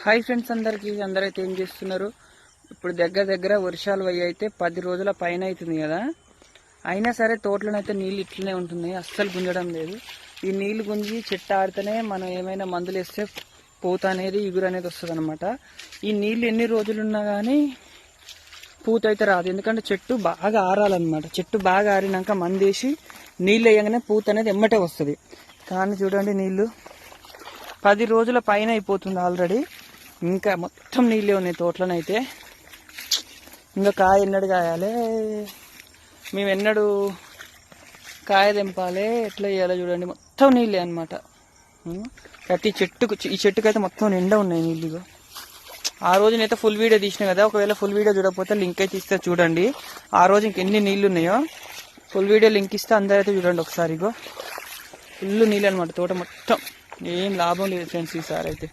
Hi friends, అందరైతే ఏం చేస్తున్నారు? ఇప్పుడు దగ్గర వర్షాలు అయితే 10 రోజుల పైన అవుతుంది కదా. అయినా సరే తోటలోనైతే నీళ్ళు ఇట్లనే ఉంటున్నాయి, అస్సలు గుంజడం లేదు. ఈ నీళ్లు గుంజి చెట్టు ఆడితేనే మనం ఏమైనా మందులు వేస్తే పూత అనేది ఇగురు అనేది వస్తుంది అనమాట. ఈ నీళ్ళు ఎన్ని రోజులున్నా కానీ పూత అయితే రాదు, ఎందుకంటే చెట్టు బాగా ఆరాలన్నమాట. చెట్టు బాగా ఆరినాక మందేసి నీళ్ళు వేయగానే పూత అనేది ఎమ్మటే వస్తుంది. కానీ చూడండి, నీళ్ళు 10 రోజుల పైన అయిపోతుంది ఆల్రెడీ, ఇంకా మొత్తం నీళ్ళే ఉన్నాయి తోటలోనైతే. ఇంకా కాయ ఎన్నడు కాయాలి, మేము ఎన్నడు కాయ తెంపాలి, ఎట్లా చేయాలో చూడండి. మొత్తం నీళ్ళే అనమాట. ప్రతి చెట్టుకు, ఈ చెట్టుకైతే మొత్తం నిండా ఉన్నాయి నీళ్ళు. ఆ రోజు నేనైతే ఫుల్ వీడియో తీసిన కదా, ఒకవేళ ఫుల్ వీడియో చూడకపోతే లింక్ అయితే ఇస్తే చూడండి. ఆ రోజు ఇంకెన్ని నీళ్ళు ఉన్నాయో ఫుల్ వీడియో లింక్ ఇస్తే అందరైతే చూడండి ఒకసారి. ఫుల్ నీళ్ళు అనమాట తోట మొత్తం. ఏం లాభం లేదు ఫ్రెండ్స్ ఈసారి అయితే.